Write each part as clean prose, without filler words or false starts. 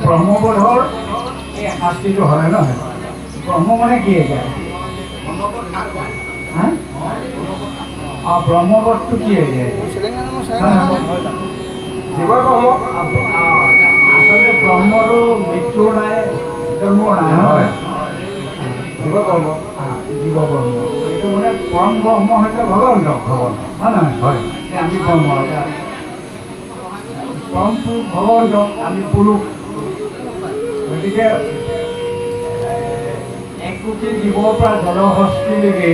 ব্ৰহ্মবোধৰ এই শাস্তিটো হয় নহয় ব্ৰহ্ম মানে কি এতিয়া ব্ৰহ্মবোধটো কি এতিয়া আচলতে ব্ৰহ্মটো মৃত্যুৰ নাই জন্মৰ নাই হয় জীৱ ব্ৰহ্ম এইটো মানে পৰম ব্ৰহ্ম হৈছে ভগৱন্ত হয় নহয় হয় আমি ব্ৰহ্ম পৰম ভগৱন্ত আমি পুৰুষ গতিকে 1 কোটি জীৱৰ পৰা জলহস্তিলৈকে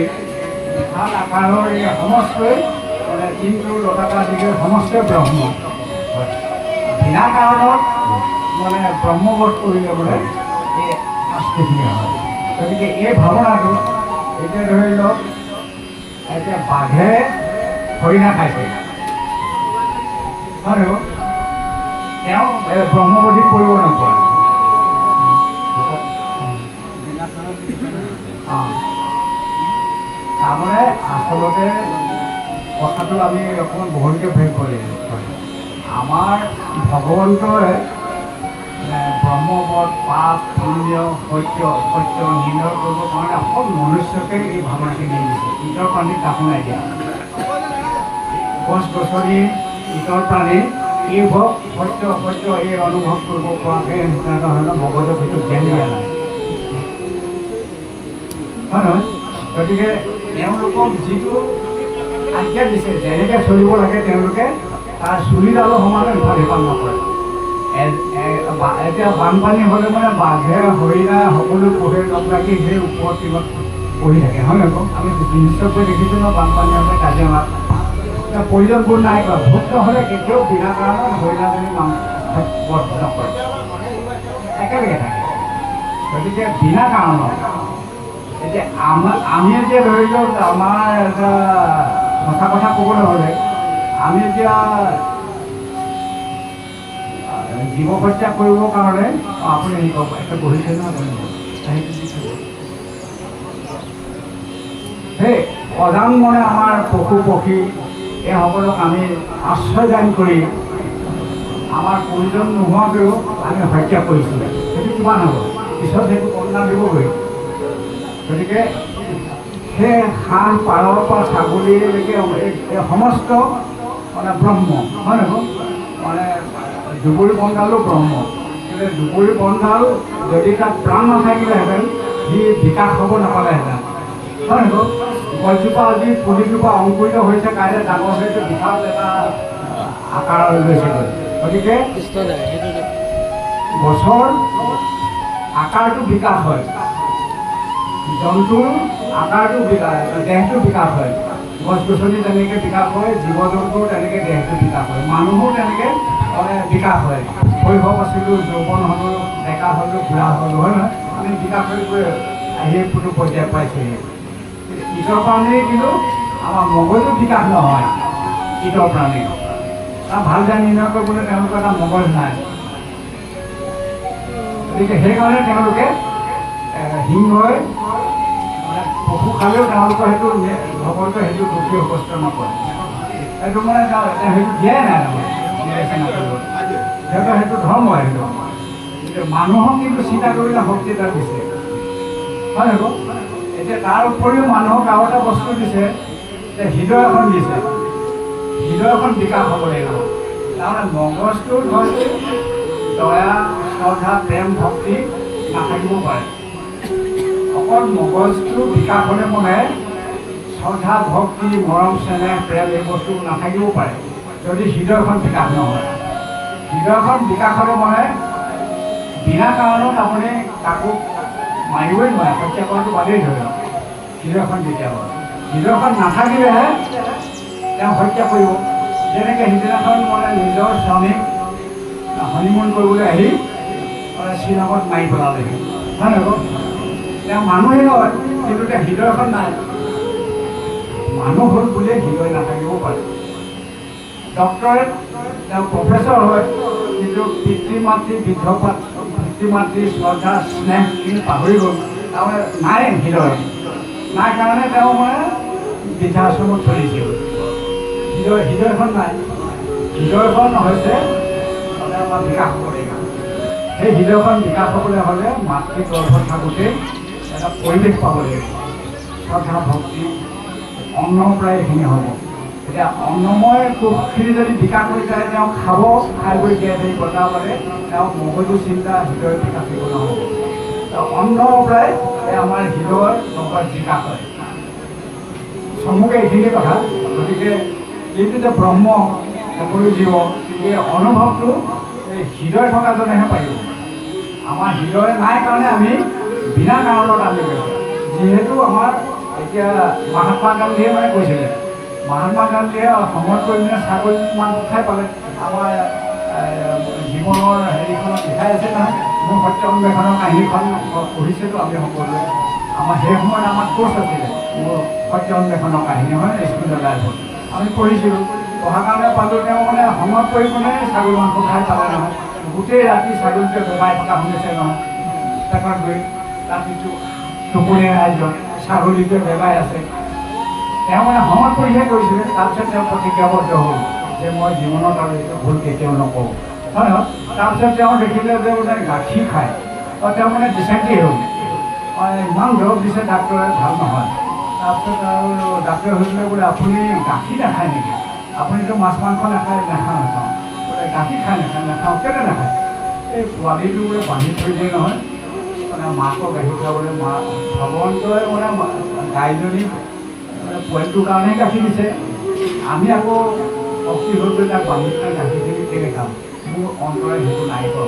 বিশাল আকাৰৰ এই সমস্তই মানে কিন্তু লতাকাদিকে সমস্ত ব্ৰহ্ম বিনা কাৰণত মানে ব্ৰহ্মবোধ কৰিলে মানে এই শাস্তিখিনি হয় গতিকে এই ভাৱনাটো এতিয়া ধৰি লওক এতিয়া বাঘে হৰিণা খাইছে আৰু তেওঁ ব্ৰহ্মবোধি কৰিব নপৰে তাৰমানে আচলতে কথাটো আমি অকণমান বহলকৈ ভেদ কৰি আমাৰ ভগৱন্তই ব্ৰহ্মবোধ পাপ পুণ্য সত্য অসত্য নিৰ্ণয় কৰিবৰ কাৰণে অকল মনুষ্যকে এই ভাৱনাখিনি দিছে ইতৰ প্ৰাণীক কাকো নাই দিয়া গছ গছনি ইতৰ প্ৰাণী এই ভোগ সত্য অসত্য এই অনুভৱ কৰিব পৰাকৈ নিচিনা ধৰণৰ মগজৰ ভিতৰত জ্ঞান দিয়া নাই হয় নহয় গতিকে তেওঁলোকক যিটো আজ্ঞা দিছে যেনেকৈ চলিব লাগে তেওঁলোকে তাৰ চুলিডালো সমানে ইফাল সিফাল নকৰে এতিয়া বানপানী হ'লে মানে বাঘে হৰিণা সকলো পঢ়ে লগ লাগি সেই ওপৰত টিমত পঢ়ি থাকে হয় নহয় আমি নিশ্চয়কৈ দেখিছোঁ ন বানপানী হ'লে কাজিৰঙাত প্ৰয়োজনবোৰ নাই কৰা ভোক নহ'লে কেতিয়াও বিনা কাৰণত হৰিণাজনী বধ নকৰে একেলগে থাকে গতিকে বিনা কাৰণত এতিয়া আমি এতিয়া ধৰি লওক আমাৰ এটা সঁচা কথা ক'বলৈ হ'লে আমি এতিয়া জীৱ হত্যা কৰিবৰ কাৰণে আপুনি হেৰি কওক এটা বহিছে ন আপুনি সেই অজান মনে আমাৰ পশু পক্ষী এইসকলক আমি আশ্ৰয় দান কৰি আমাৰ প্ৰয়োজন নোহোৱাকৈও আমি হত্যা কৰিছোঁ সেইটো কিমান হ'ব পিছত সেইটো কন্যা দিবগৈ গতিকে সেই হাঁহ পাৰৰ পৰা ছাগলীলৈকে সমস্ত মানে ব্ৰহ্ম হয় নহয় মানে দুবৰি বনডালো ব্ৰহ্ম কিন্তু দুবৰি বনডাল যদি তাত প্ৰাণ নাথাকিলেহেঁতেন সি বিকাশ হ'ব নাপালেহেঁতেন হয় নহয় গছজোপা আজি পুলিজোপা অংকুৰিত হৈছে কাইলৈ ডাঙৰ হৈছে বিশাল এটা আকাৰ লৈছেগৈ গতিকে গছৰ আকাৰটো বিকাশ হয় জন্তুৰ আকাৰটো দেহটো বিকাশ হয় গছ গছনি তেনেকৈ বিকাশ হয় জীৱ জন্তুৰ তেনেকৈ দেহটো বিকাশ হয় মানুহো তেনেকৈ মানে বিকাশ হয় শৈশৱ আছিলোঁ যৌৱন হ'লোঁ ডেকা হ'লোঁ বুঢ়া হ'লোঁ হয় নহয় আমি বিকাশ হৈ গৈ আহি কোনো পৰ্যায় পাইছোঁহি ইতৰ প্ৰাণীৰ কিন্তু আমাৰ মগজু বিকাশ নহয় ইতৰ প্ৰাণীৰ তাৰ ভাল বেয়া নিৰ্ণয় কৰিবলৈ তেওঁলোকৰ এটা মগজ নাই গতিকে সেইকাৰণে তেওঁলোকে সিংহই মানে পশু খালেও তেওঁলোকৰ সেইটো ভগৱন্তই সেইটো দুখী উপস্থিত নকৰে সেইটো মানে সেইটো দিয়াই নাই সিহঁতৰ সেইটো ধৰ্ম সেইটো মানুহক কিন্তু চিন্তা কৰিলে শক্তি এটা দিছে হয় নহয় এতিয়া তাৰ উপৰিও মানুহক আৰু এটা বস্তু দিছে যে হৃদয় এখন দিছে হৃদয় এখন বিকাশ হ'ব লাগিব তাৰমানে মগজটোৰ হয়তো দয়া শ্ৰদ্ধা প্ৰেম ভক্তি নাথাকিব পাৰে অকল মগজটো বিকাশ হ'লে মানে শ্ৰদ্ধা ভক্তি মৰম চেনেহ প্ৰেম এই বস্তু নাথাকিব পাৰে যদি হৃদয়খন বিকাশ নহয় হৃদয়খন বিকাশ হ'লে মানে বিনা কাৰণত আপুনি কাকো মাৰিবই নোৱাৰে হত্যা কৰাটো বাদেই ধৰি লওক হৃদয়খন যেতিয়া হয় হৃদয়খন নাথাকিলেহে তেওঁ হত্যা কৰিব যেনেকৈ সিদিনাখন মানে নিজৰ স্বামীক হনিমুন কৰিবলৈ আহি মানে শ্ৰীনগৰত মাৰি পেলালেহি হয় নহয় তেওঁ মানুহেই নহয় কিন্তু তেওঁ হৃদয়খন নাই মানুহ হ'ল বুলিয়ে হৃদয় নাথাকিবও পাৰে ডক্টৰেট তেওঁ প্ৰফেচৰ হয় কিন্তু পিতৃ মাতৃ বৃদ্ধপাত পিতৃ মাতৃৰ শ্ৰদ্ধা স্নেহ কিন্তু পাহৰি গ'ল তাৰমানে নাই হৃদয় নাই কাৰণে তেওঁ মানে বৃদ্ধাশ্ৰমত চলিছে হৃদয়খন নাই হৃদয়খন হৈছে মানে আমাৰ বিকাশ কৰে সেই হৃদয়খন বিকাশ হ'বলৈ হ'লে মাতৃ গৰ্ভত থাকোঁতেই এটা পৰিৱেশ পাব লাগিব। শ্ৰদ্ধা ভক্তি অন্নৰ পৰাই এইখিনি হ'ব। এতিয়া অন্নময় কোষখিনি যদি বিকাশ হৈ যায়, তেওঁ খাব, খাই বৈ জীয়াই থাকিব, তাৰবাবে তেওঁ মগজু চিন্তা হৃদয় বিকাশিত নহ'ব। অন্নৰ পৰাই আমাৰ হৃদয়ৰ লগত বিকাশ হয়। চমুকে এইখিনি কথা। গতিকে এইটো যে ব্ৰহ্ম সকলো জীৱ, এই অনুভৱটো এই হৃদয় থকাজনেহে পাৰিব। আমাৰ হৃদয় নাই কাৰণে আমি বিনা কাৰণত আমি গৈছোঁ। যিহেতু আমাৰ এতিয়া মহাত্মা গান্ধীয়ে কৈছিলে, মহাত্মা গান্ধীয়ে সময় কৰি ছাগলী মাংস খাই পালে। আমাৰ জীৱনৰ হেৰিখনত লিখাই আছে নহয়, মোৰ সত্য অন্বেষণৰ কাহিনীখন পঢ়িছিলোঁ আমি সকলোৱে। আমাৰ সেই সময়ত আমাৰ কোৰ্চ আছিলে, মোৰ সত্য অন্বেষণৰ কাহিনী হয় স্কুলৰ লাইফত আমি পঢ়িছিলোঁ। পঢ়াৰ কাৰণে পালোঁ তেওঁ সময় কৰি ছাগলী মাংস খাই পালে নহয়। গোটেই ৰাতি ছাগলীটোৱে বেবাই থকা শুনিছে নহয়, পেটত গৈ ৰাতিটো টোপনি ৰাইজ ছাগলীটোৱে বেবাই আছে। তেওঁ সময় কৰিহে কৰিছিলে। তাৰপিছত তেওঁ প্ৰতিজ্ঞাবদ্ধ হ'ল যে মই জীৱনত আৰু এইটো ভুল কেতিয়াও নকৰোঁ, হয় নহয়। তাৰপিছত তেওঁ দেখিলে যে গাখীৰ খায়, তেওঁ ডিচেণ্ট্ৰি হ'ল। ইমান দৰৱ দিছে ডাক্তৰে, ভাল নহয়। তাৰপিছত আৰু ডাক্তৰে সুধিলে বোলে আপুনি গাখীৰ নাখায় নেকি? আপুনিতো মাছ মাংস নাখায়? নাখাওঁ বোলে। গাখীৰ খাই নাখাওঁ কেলৈ নাখায়? এই পোৱালিটো বোলে বান্ধি থৈ দিয়ে নহয়, মাকৰ গাখীৰ খাবলৈ ভগৱন্তই গাইজনী পোৱালিটোৰ কাৰণেই গাখীৰ দিছে। আমি আকৌ শক্তি হৈ গৈ তাক বান্ধি থৈ গাখীৰখিনি কেলৈ খাম? মোৰ অন্তৰে সেইটো নাই কৰা,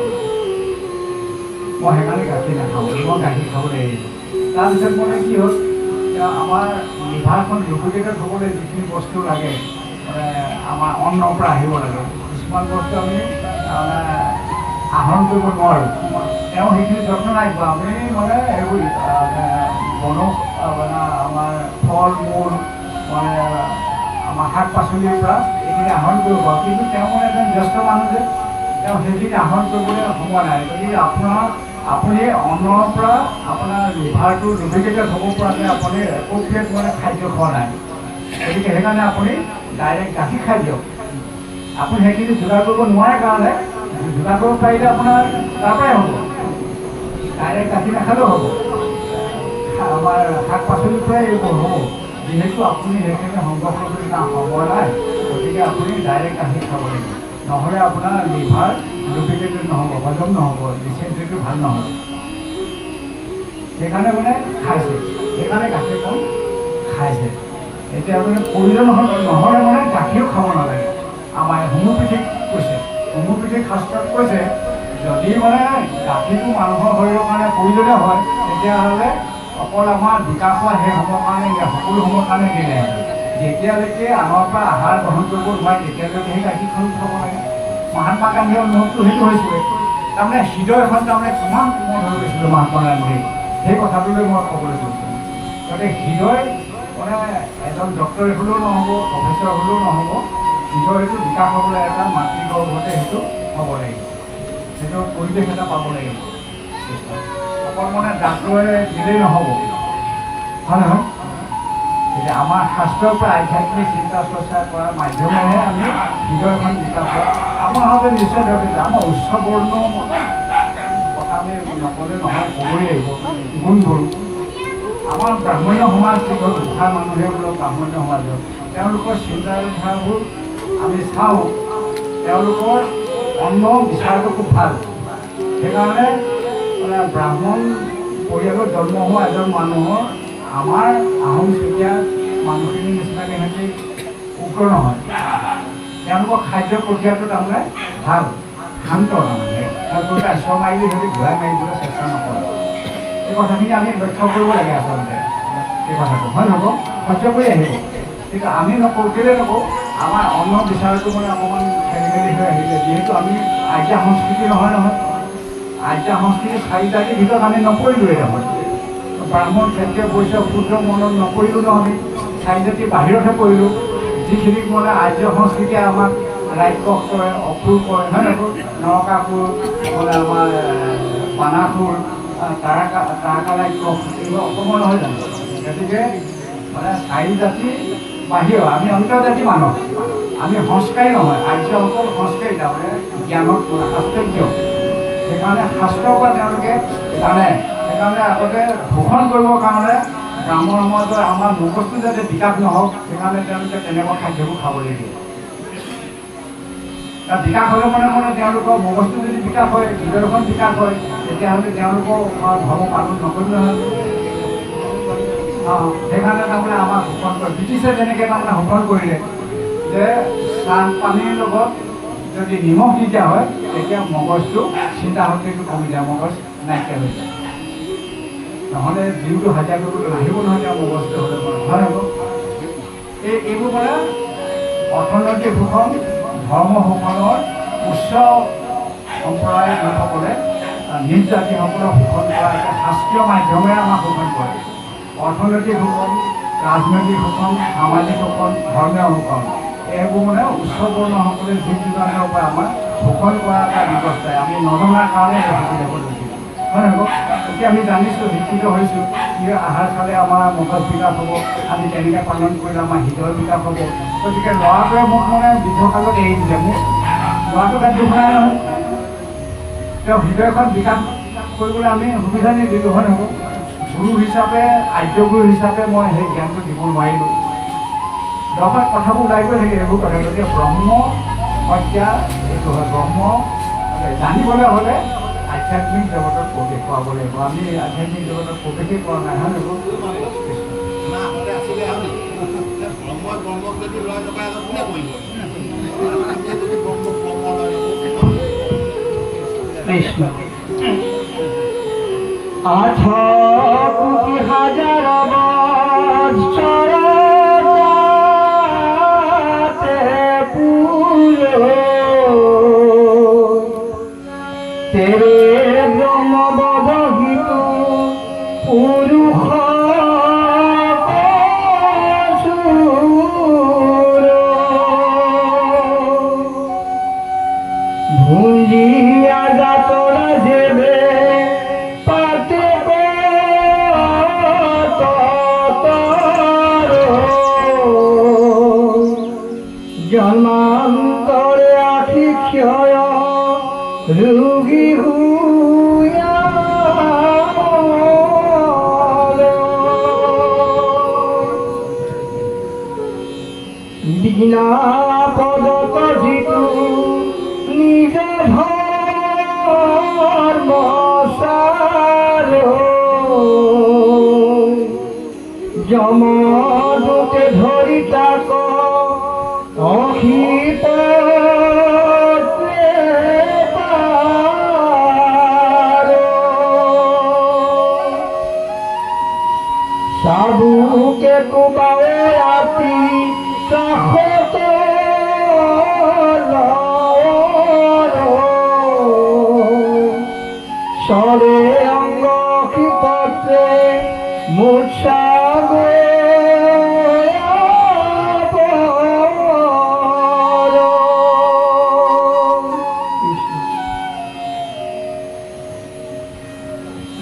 মই সেইকাৰণে গাখীৰ নাখাওঁ, মই গাখীৰ খাবলৈ এৰিছোঁ। তাৰপিছত কি হ'ল, আমাৰ লিভাৰখন ডুপ্লিকেটেড হ'বলৈ যিখিনি বস্তু লাগে, আমাৰ অন্নৰ পৰা আহিব লাগে, কিছুমান বস্তু আমি আহৰণ কৰিব নোৱাৰোঁ। তেওঁ সেইখিনি যত্ন নাই পোৱা। আমি এইবোৰ আমাৰ ফল মূল আমাৰ শাক পাচলিৰ পৰা এইখিনি আহৰণ কৰিব পাৰোঁ, কিন্তু তেওঁ এজন জ্যেষ্ঠ মানুহ যে তেওঁ সেইখিনি আহৰণ কৰিবলৈ সময় নাই। গতিকে আপুনি অন্নৰ পৰা আপোনাৰ লিভাৰটো ডুপ্লিকেটেড হ'ব পৰাকৈ আপুনি এপ্ৰপ্ৰিয়েট খাদ্য খোৱা নাই। গতিকে সেইকাৰণে আপুনি ডাইৰেক্ট গাখীৰ খাই দিয়ক। আপুনি সেইখিনি যোগাৰ কৰিব নোৱাৰে কাৰণে, যোগাৰ কৰিব পাৰিলে আপোনাৰ তাৰ পৰাই হ'ব। ডাইৰেক্ট গাখীৰ নাখালেও হ'ব, আমাৰ শাক পাচলিৰ পৰাই এইবোৰ হ'ব। যিহেতু আপুনি সেইখিনি সংগ্ৰহ কৰিবলৈ সময় নাই, গতিকে আপুনি ডাইৰেক্ট গাখীৰ খাব লাগিব। নহ'লে আপোনাৰ লিভাৰ ডুপ্লিকেটেড নহ'ব, হজম নহ'ব, ডিচেণ্ট্ৰিটো ভাল নহ'ব। সেইকাৰণে খাইছে, সেইকাৰণে গাখীৰকণ খাইছে। এতিয়া আপুনি প্ৰয়োজন নহ'লে গাখীৰো খাব নালাগে। আমাৰ হোমিঅ'পেথিক কৈছে, হোমিঅ'পেথিক শাস্ত্ৰত কৈছে যদি গাখীৰটো মানুহৰ শৰীৰৰ কাৰণে প্ৰয়োজনীয় হয়, তেতিয়াহ'লে অকল আমাৰ বিকাশ হোৱা সেই সময়ৰ কাৰণে সকলো সময়ৰ কাৰণে দিলে। যেতিয়ালৈকে আনৰ পৰা আহাৰ গ্ৰহণ কৰিব নোৱাৰে তেতিয়ালৈকে সেই গাখীৰখন খাব লাগে। মহাত্মা গান্ধীৰ অনুভৱটো সেইটো হৈছিলে। তাৰমানে হৃদয়খন কিমান কোমল হৈ গৈছিলে মহাত্মা গান্ধী, সেই কথাটোলৈ মই ক'বলৈ গৈছোঁ। গতিকে হৃদয় এজন ডক্টৰ হ'লেও নহ'ব, প্ৰফেচৰ হ'লেও নহ'ব। হৃদয়টো বিকাশ হ'বলৈ এটা মাতৃগৰ্ভতে সেইটো হ'ব লাগিব, সেইটো পৰিৱেশ এটা পাব লাগিব। অকল ডাক্তৰে দিলেই নহ'ব, হয় নহয়। এতিয়া আমাৰ শাস্ত্ৰৰ পৰা আধ্যাত্মিক চিন্তা চৰ্চা কৰাৰ মাধ্যমেৰে আমি হৃদয়খন বিকাশ হয়। আপোনাৰ সৈতে নিশ্চয় ধৰিছে আমাৰ উচ্চ বৰ্ণ কথা আমি নক'লে নহয়, ক'বই লাগিব। গুণবোৰ আমাৰ ব্ৰাহ্মণ্য সমাজ যিবোৰ দুখা মানুহে বোলো ব্ৰাহ্মণ্য সমাজৰ, তেওঁলোকৰ চিন্তাধাৰাবোৰ আমি চাওঁ, তেওঁলোকৰ অন্ন বিচাৰটো খুব ভাল। সেইকাৰণে ব্ৰাহ্মণ পৰিয়ালত জন্ম হোৱা এজন মানুহৰ আমাৰ আহোম চুতীয়া মানুহখিনিৰ নিচিনাকৈ সিহঁতি উগ্ৰ নহয়। তেওঁলোকৰ খাদ্য প্ৰক্ৰিয়াটো তাৰমানে ভাল, শান্ত। তেওঁলোকে আশ্ৰয় মাৰিলে সিহঁতি ঘূৰাই মাৰিবলৈ চেষ্টা নকৰে। এই কথাখিনি আমি লক্ষ্য কৰিব লাগে আচলতে। এই কথাটো হয় নহ'ব, সহ্য কৰি আহিব। কিন্তু আমি নকৰোঁ, কেলৈ নকৰোঁ? আমাৰ অন্ন বিচাৰটো অকণমান খেলি মেলি হৈ আহিলে। যিহেতু আমি আৰ্য সংস্কৃতি নহয়। আৰ্য সংস্কৃতি চাৰিটাৰ ভিতৰত আমি নপৰিলোঁৱেই নহয়। ব্ৰাহ্মণ ক্ষেত্ৰীয় বৈশ্য শূদ্ৰ মনত নপৰিলোঁ নহয়, আমি চাৰিজাতি বাহিৰতহে পৰিলোঁ। যিখিনিক আৰ্য সংস্কৃতিয়ে আমাক ৰাক্ষস কৰে, অসুৰ কৰে, হয় নহয়। নৰকাসুৰ, আমাৰ বানাসুৰ, তাৰকা ৰাক্ষস, এইবোৰ অসমৰ নহয় জানো। গতিকে চাৰি জাতি বাহিৰ, আমি অন্তৰ্জাতি মানুহ, আমি সংস্কাৰী নহয়। আৰ্যসকল সংস্কাৰী, তাৰমানে জ্ঞানত আশ্চৰ্য। সেইকাৰণে শাস্ত্ৰৰ পৰা তেওঁলোকে জানে। সেইকাৰণে আগতে ঘোষণ কৰিবৰ কাৰণে গ্ৰামৰ সমাজৰ আমাৰ মগজটো যাতে বিকাশ নহওক সেইকাৰণে তেওঁলোকে তেনেকুৱা খাদ্যবোৰ খাবলৈ দিয়ে। বিকাশ হ'লে মানে তেওঁলোকৰ মগজটো যদি বিকাশ হয়, হৃদয়খন বিকাশ হয়, তেতিয়াহ'লে তেওঁলোকৰ ধৰ্ম পালন নকৰিব নহয়। সেইকাৰণে তাৰমানে আমাক শোষণ কৰে। ব্ৰিটিছে যেনেকৈ তাৰমানে শোষণ কৰিলে যে চাহ পানীৰ লগত যদি নিমখ দি দিয়া হয় তেতিয়া মগজটো চিন্তা শক্তিটো কমি যায়, মগজ নাইকিয়া হৈ যায়। নহ'লে দিনটো হাজিৰা কৰিবলৈ নাহিব নহয় তেওঁ মগজটো হ'লে হয় হ'ব। এইবোৰ মানে অৰ্থনৈতিক শোষণ, ধৰ্ম শোষণৰ উচ্চ সম্প্ৰদায়ৰ লোকসকলে নিজ জাতিসকলক শোষণ কৰা এটা শাস্ত্ৰীয় মাধ্যমেৰে আমাক শোষণ কৰে। অৰ্থনৈতিক শোষণ, ৰাজনৈতিক শোষণ, সামাজিক শোষণ, ধৰ্মীয় শোষণ, এইবোৰ মানে উচ্চ বৰ্ণসকলে যুগ যুগান্তৰ পৰা আমাক শোষণ কৰা এটা ব্যৱস্থাই আমি নজনাৰ কাৰণে শিক্ষিত হ'ব লৈছিলোঁ হয় নহয়। এতিয়া আমি জানিছোঁ, শিক্ষিত হৈছোঁ, কি আহাৰ খালে আমাৰ মগজ বিকাশ হ'ব, আমি কেনেকৈ পালন কৰিলে আমাৰ হৃদয় বিকাশ হ'ব। গতিকে ল'ৰাটোৱে মোক মানে বৃদ্ধকালত এৰি দিলে, মোক ল'ৰাটো গাত দুখ নাই নহয়, তেওঁ হৃদয়খন বিকাশ কৰিবলৈ আমি সুবিধা নিদিলোঁ হয় নহয়। গুৰু হিচাপে, আৰ্যগুৰু হিচাপে মই সেই জ্ঞানটো দিব নোৱাৰিলোঁ। লগত কথাবোৰ ওলাই গৈ থাকে এইবোৰ কথা। গতিকে ব্ৰহ্ম হত্যা এইটো হয়, ব্ৰহ্ম জানিবলৈ হ'লে আধ্যাত্মিক জগতত প্ৰৱেশ কৰাব লাগিব। আমি আধ্যাত্মিক জগতত প্ৰৱেশেই কৰা নাই হয় নহয়। কৃষ্ণ কোটি হাজার বৎসর তেরে ব্রহ্মবধহিত পুরুষ ভুঞ্জিয়া যাতরা যেবে পাতে জন্মান্তরে আখি ক্ষয় রোগী হুয়া বিনা পদক জিতু নিজ ধর্ম সার যমদূতে ধরি তাক অহিত সাবুকে কুবাও রাতি সহত সরে অঙ্গ কি পত্রে মূর্ছা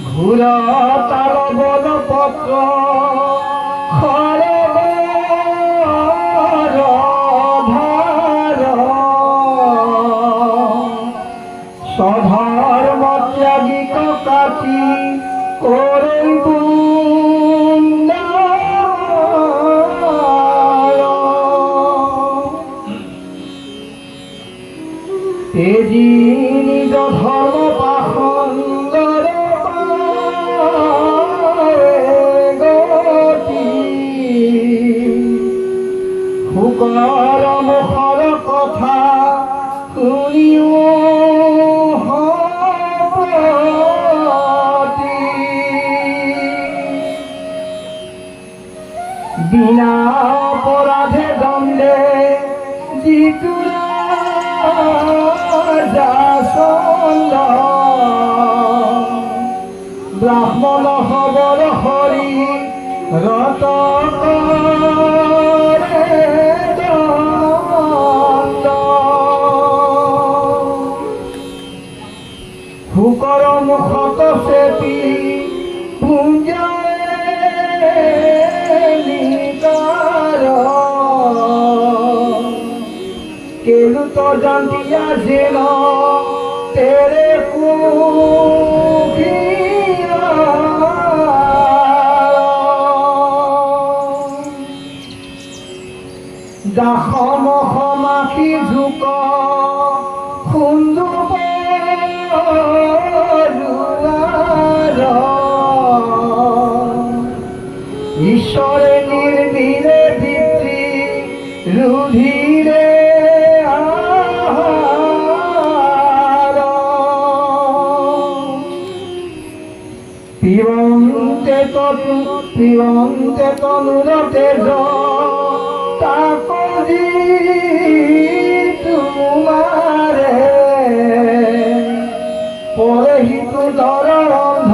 ঘুরা তার বল পত্র সধর্ম ত্যাগিক কাটি করব তেজি নিজ ধর্ম পাখণ্ডর গতি হুকৰ মুখৰ কথা শুনিও বিনা অপরাধে দণ্ডে জিতুরা ব্রাহ্মণ হবর হরি রত হুকর মুখত সেতি কেলু তো জান্তিয়া যেন तेरे কুকিরা দাখম খমাখি ঝুক খুন্দু ঈশ্বরে নির্মিলে দীপ্তি রুধিরে পিবন্তে তনুর তেজ তাকজি তুমারে পরে হিতু ধর অন্ধ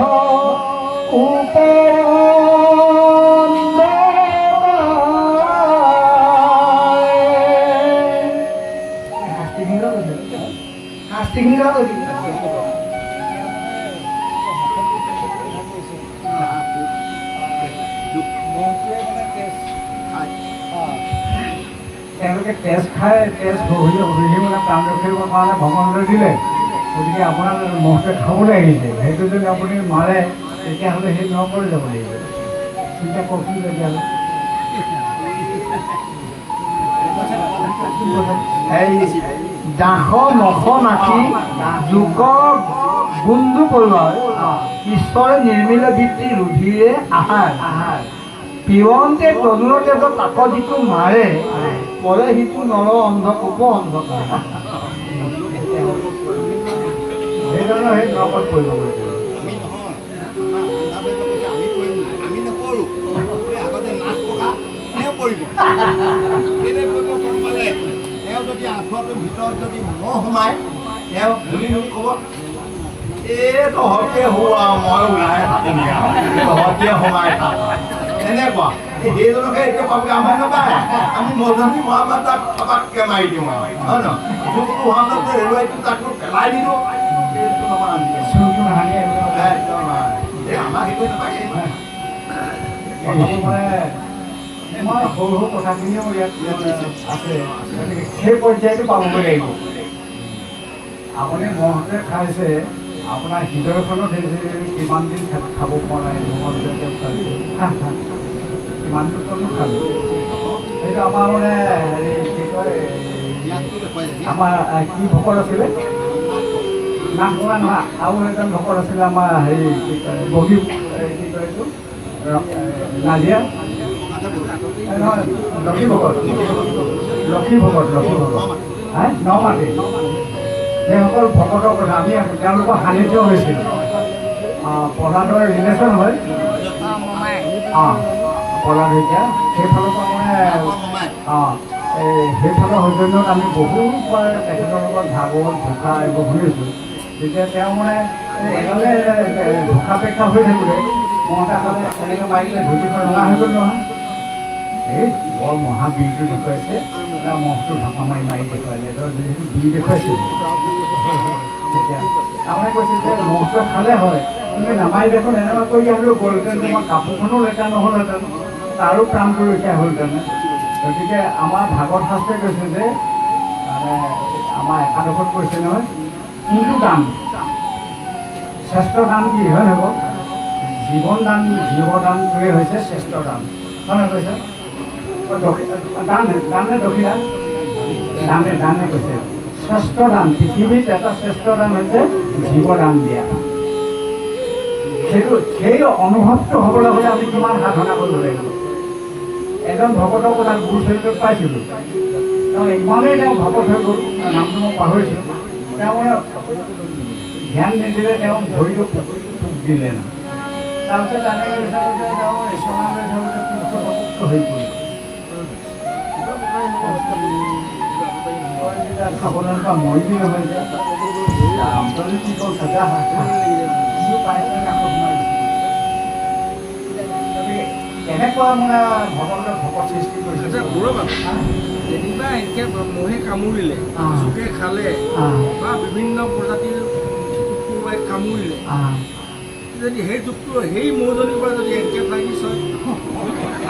তেওঁলোকে তেজ খাই তেজ বহি মানে প্ৰাণ ৰক্ষিবৰ কাৰণে ভগৱানলৈ দিলে গতিকে আপোনাৰ মহটোৱে খাবলৈ আহিছে সেইটো যদি আপুনি মাৰে তেতিয়াহ'লে সেই নকৰি যাব লাগিব চিন্তা কৰকচোন তেতিয়াহ'লে এই দাস নখ মাখি যুগ বন্ধু পৰুৱাৰ ঈশ্বৰে নিৰ্মিল বৃত্তি ৰুধিৰে আহাৰ পিৱন্তে তনুৰ তেজ তাক যিটো মাৰে পৰে সিটো নৰ অন্ধ উপ অন্ধকাৰ সেইধৰণৰ সেই নকত কৰিব লাগিব যদি আঁঠুৱাটোৰ ভিতৰত যদি মহ সোমায় তেওঁ ধুলি ক'ব এই তহঁতে হোৱা মই ওলাই থাকিম তহঁতে সোমাই থাক এনেকুৱা সেইজনকে এতিয়া পাবলৈ আমাৰ নাপায় আমি মজনী মহামাত তাক থকাতকৈ মাৰি দিওঁ হয় নহয় যোনটো মহামাত হেৰুৱাইটো তাকো পেলাই দিলোঁ সেইটো নহয় আমাক সেইটো নাপায় মই সৰু সৰু কথাখিনিও ইয়াত আছে গতিকে সেই পৰ্যায়টো পাবগৈ লাগিব আপুনি মহটোৱে খাইছে আপোনাৰ হৃদয়খনত কিমান দিন খাব পৰা নাই কিমানটো কণো খাব সেইটো আমাৰ মানে হেৰি কি কয় আমাৰ কি ভকত আছিলে নাম কৰা নহয় আৰু এজন ভকত আছিলে আমাৰ হেৰি কি কয় বগী কি কয় এইটো নাজিয়া নহয় লক্ষী ভকত নমাতি সেইসকল ভকতৰ কথা আমি তেওঁলোকৰ সান্নিধ্য হৈছিলোঁ প্ৰহ্লাদৰ ৰিলেশ্যন হয় প্ৰহ্লাদ শইকীয়া সেইফালৰ পৰা মানে সেইফালৰ সৌজন্যত আমি বহুবাৰ তেখেতৰ লগত ভাগৱত ঘোষা এইবোৰ শুনিছোঁ তেতিয়া তেওঁ মানে এজনে ঘোষা পেক্ষা হৈ থাকিলে মহতা খালে তেনেকৈ মাৰিলে ধুতিখন ৰঙা হৈ গ'ল নহয় এই বৰ মহাবীৰটো দেখুৱাইছে তাৰ মহটো ঢাকা মাৰি মাৰি দেখুৱাইলে যিহেতু বীৰ দেখুৱাইছিল তেতিয়া তাৰমানে কৈছে যে মহটো খালে হয় তুমি নামাৰি দেখোন এনেকুৱা কৰি আহিলেও গ'লহেঁতেন তোমাৰ কাপোৰখনো লেতেৰা নহ'লহেঁতেন তাৰো প্ৰাণটো ৰক্ষা হ'লহেঁতেন গতিকে আমাৰ ভাগৱত শাস্ত্ৰে কৈছে যে মানে আমাৰ একাদশত কৈছে নহয় কোনটো দান শ্ৰেষ্ঠ দান কি হয় নহয় জীৱদানটোৱে হৈছে শ্ৰেষ্ঠ দান হয় নহয় কৈছে দানে দক্ষিণা দানে কৈছে শ্ৰেষ্ঠ দান পৃথিৱীত এটা শ্ৰেষ্ঠ দান হৈছে জীৱদান দিয়া সেই অনুভৱটো হ'বলৈ হ'লে আমি কিমান সাধনা কৰিব লাগিব এজন ভকতৰ কথা গুৰু চৰিত্ৰত পাইছিলোঁ তেওঁ ইমানেই তেওঁ ভকত হৈ গ'ল নামটো মই পাহৰিছোঁ তেওঁ মানে ধ্যান নিদিলে তেওঁ ভৰিটো পোক দিলে না তাৰপিছত এনেকৈ বিচাৰোঁ যে তেওঁ ঈশ্বৰলৈ ধৰোঁতে পুষ্ট হৈ পৰিল খাবলৈ পৰা মৰিবি নহয় যে আমতলি কি কওঁ সজা কেনেকুৱা মানে ভগৱানৰ ভকত সৃষ্টি কৰিছে যেনিবা এনেকৈ মহে কামুৰিলে চুকে খালে বা বিভিন্ন প্ৰজাতিৰ কুকুৰে কামুৰিলে যদি সেই দুখটো সেই মৌজনীৰ পৰা যদি এনকেফ্লাইটিছ হয়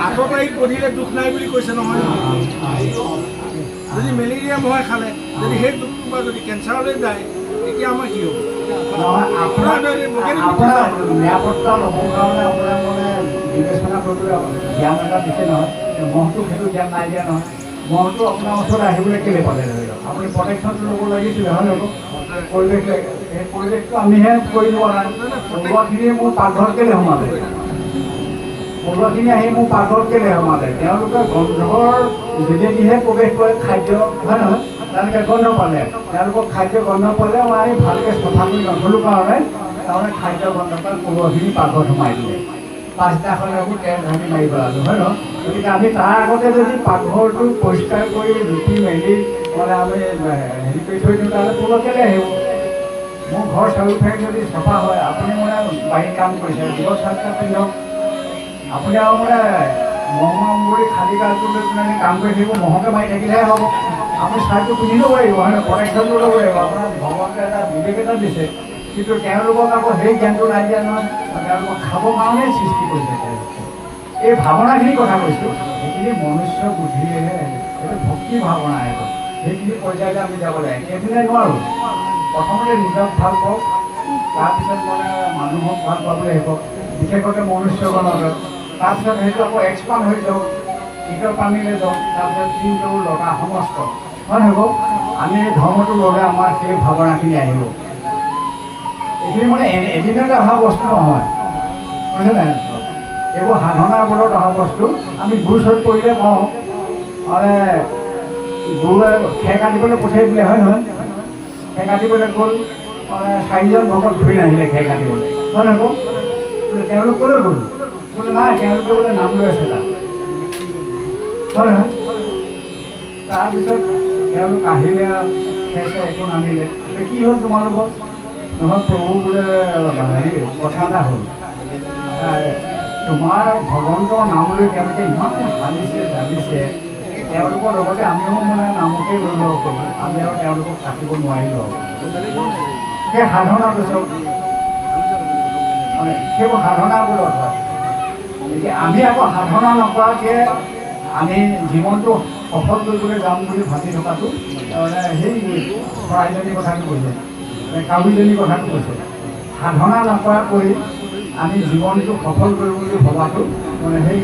আঁতৰত আহি পঢ়িলে দুখ নাই বুলি কৈছে নহয় যদি মেলেৰিয়া মহে খালে যদি সেই দুখটোৰ পৰা যদি কেঞ্চাৰলৈ যায় এতিয়া আমাৰ কি হ'ব? নহয়, আপোনাৰ নিৰাপত্তা ল'বৰ কাৰণে আপোনাৰ মানে বিবেচনা কৰিবলৈ জ্ঞান এটা দিছে নহয়, মহটো সেইটো জ্ঞান নাই দিয়া নহয়। মহটো আপোনাৰ ওচৰত আহিবলৈ কেলৈ পালে ধৰি লওক, আপুনি প্ৰটেকশ্যনটো ল'ব লাগিছিলে হয় নহয়? পৰিৱেশ সেই পৰিৱেশটো আমিহে কৰি লোৱা নাই। পৰুৱাখিনিয়ে মোৰ পাকঘৰত কেলৈ সোমালে? পৰুৱাখিনি আহি মোৰ পাকঘৰত কেলৈ সোমালে? তেওঁলোকে গন্ধৰ যোগেদিহে প্ৰৱেশ কৰে খাদ্য হয় নহয়? তেওঁলোকে গন্ধ পালে, তেওঁলোকক খাদ্য গন্ধ পালে আমি ভালকৈ চফা কৰি নথলোঁ কাৰণে তাৰমানে খাদ্য গন্ধ পাই পৰুৱাখিনি পাকঘৰত সোমাই দিলে। পাছদিনাখন আকৌ তেল ঢাকি মাৰি পেলালোঁ হয় নহয়? গতিকে আমি তাৰ আগতে যদি পাকঘৰটো পৰিষ্কাৰ কৰি ৰুটি মেলি মানে আমি হেৰি কৰি থৈ দিওঁ তাহলে পৰুৱা কেলৈ আহিব? মোৰ ঘৰ চাৰিওফালে যদি চফা হয়, আপুনি মানে বাৰীত কাম কৰিছে জীৱ চাৰ্টটা পিন্ধক, আপুনি আৰু মানে মহ বুলি খালী গাটো লৈ পেলাই কাম কৰি থাকিব, মহকে মাৰি থাকিলেহে হ'ব। আপুনি চাৰ্টটো পিন্ধি ল'ব লাগিব হয় নহয়? প্ৰটেকশ্যনটো ল'ব লাগিব। আপোনাৰ ভগৱানে এটা বিবেক এটা দিছে, কিন্তু তেওঁলোকক আকৌ সেই জ্ঞানটো নাই দিয়া নহয়। তেওঁলোকক খাবৰ কাৰণেই সৃষ্টি কৰিছে তেওঁলোকে। এই ভাৱনাখিনিৰ কথা কৈছোঁ, সেইখিনি মনুষ্য বুদ্ধিৰেহে এইটো ভক্তি ভাৱনা এইটো। সেইখিনি পৰ্যায়লৈ আমি যাব লাগে, সেইখিনি নোৱাৰোঁ। প্ৰথমতে নিজক ভাল পাওক, তাৰপিছত মানে মানুহক ভাল পাবলৈ শিকক, বিশেষকৈ মনুষ্যগণক। তাৰপিছত সেইটো আকৌ এক্সপাণ্ড হৈ যাওক, ইটোৰ পানীলৈ যাওক, তাৰপিছত চিন্তা লতা সমস্ত হয় নহয়? আমি এই ধৰ্মটো ল'লে আমাৰ সেই ভাৱনাখিনি আহিব। এইখিনি মানে এদিনতে অহা বস্তু নহয়, বুজিছে নাই? এইবোৰ সাধনাৰ বলত অহা বস্তু। আমি গুৰু চৰত পৰিলে কওঁ মানে গুৰুৱে খেৰ কাটিবলৈ পঠিয়াই দিলে হয় নহয়? খেৰ কাটিবলৈ গ'ল মানে 4জন ভকত ঘূৰি নাহিলে খেৰ কাটিবলৈ হয় নহয়? তেওঁলোক ক'লৈ গ'ল? বোলে নাই, তেওঁলোকে বোলে নাম লৈ আছে তাত হয় নহয়? তাৰপিছত তেওঁলোক আহিলে খেৰ একো নানিলে। কি হ'ল তোমালোকৰ? নহয় প্ৰভু বোলে হেৰি কথা এটা হ'ল, তোমাৰ ভগৱন্তৰ নাম লৈ তেওঁলোকে ইমান ভাবিছে ভাবিছে, তেওঁলোকৰ লগতে আমিও মানে নামকেই লৈ ল'ব পাৰোঁ, আমি আৰু তেওঁলোকক কাটিব নোৱাৰিলোঁ। সেই সাধনাটো চব মানে সেইবোৰ সাধনাবোৰত হয়। এতিয়া আমি আকৌ সাধনা নকৰাকৈ আমি জীৱনটো সফল কৰিবলৈ যাম বুলি ভাবি থকাটো মানে সেই চৰাইজনীৰ কথাটো কৈছে, কাউৰীজনীৰ কথাটো কৈছে। সাধনা নকৰাকৈ আমি জীৱনটো সফল কৰিব বুলি ভবাটো মানে সেই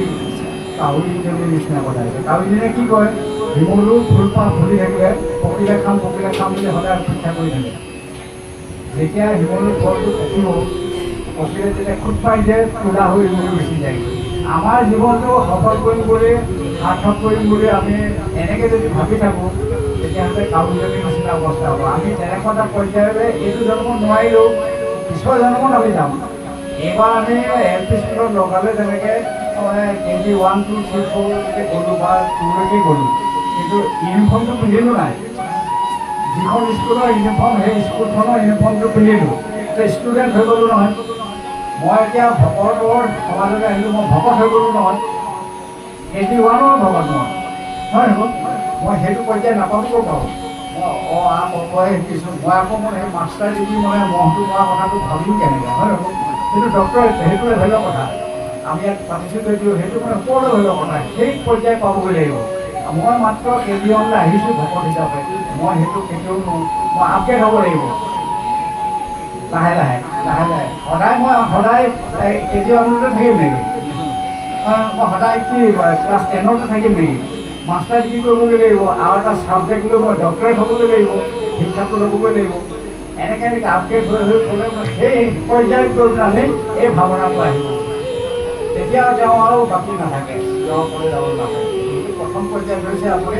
কাউৰীজনীৰ নিচিনা কথা হৈছে। কাউৰীজনীয়ে কি কয়? শিমলু ফুলপাহ ফুলি থাকিলে পকিলে খাম বুলি সদায় অপেক্ষা কৰি থাকে। যেতিয়া শিমলুৰ ফলটো পকিব, পকিলে তেতিয়া খুব পাই যে তোলা হৈ গুচি যায়। আমাৰ জীৱনটো সফল কৰিম বুলি সাৰ্থক কৰিম বুলি আমি এনেকৈ যদি ভাবি থাকোঁ, তেতিয়াহ'লে কাউৰীজনীৰ নিচিনা অৱস্থা হ'ব। আমি তেনেকুৱা এটা পৰ্যায়লৈ এইটো জন্ম নোৱাৰিলেও পিছৰ জন্মত আমি যাম। এইবাৰ আমি LP স্কুলত লগালে তেনেকৈ মানে KG 1, 2, 3, 4লৈকে গ'লোঁ বা 2লৈকে গ'লোঁ, কিন্তু ইউনিফৰ্মটো পিন্ধিলোঁ নাই। যিখন স্কুলৰ ইউনিফৰ্ম সেই স্কুলখনৰ ইউনিফৰ্মটো পিন্ধিলোঁ, ষ্টুডেণ্ট হৈ গ'লোঁ নহয়। মই এতিয়া ভকতৰ সমাজলৈ আহিলোঁ, মই ভকত হৈ গ'লোঁ নহয়। KG 1ৰ ভকত মই হয় নহয়? মই সেইটো পৰ্যায় নাপাবও পাৰোঁ। মই শিকিছোঁ, মই আকৌ মানে সেই মাষ্টাৰ ডিগ্ৰী মানে মহটো মৰা কথাটো ভাবিম কেনেকৈ হয় নহয়? সেইটো ডক্টৰেট, সেইটো লেভেলৰ কথা। আমি ইয়াত পাতিছোঁ যদিও সেইটো মানে ওপৰৰ লেভেলৰ কথা। সেই পৰ্যায় পাবগৈ লাগিব। মই মাত্ৰ KG 1লৈ আহিছোঁ ভকত হিচাপে, মই সেইটো কেতিয়াও মই আপডেট হ'ব লাগিব লাহে লাহে। সদায় KG 1তে থাকিম নেকি? মই সদায় কি ক্লাছ 10তে থাকিম নেকি? মাষ্টাৰ ডিগ্ৰী কৰিবগৈ লাগিব, আৰু এটা ছাবজেক্ট লৈ মই ডক্টৰেট হ'বগৈ লাগিব, শিক্ষাটো ল'বগৈ লাগিব। এনেকৈ আপডেট হৈ গ'লে সেই পৰ্যায়ত গৈ পেলাই এই ভাৱনাটো আহিব। তেতিয়া তেওঁ আৰু বাকী নাথাকে, তেওঁ অকলে যাব নাথাকে। প্ৰথম পৰ্যায়ত হৈছে আপুনি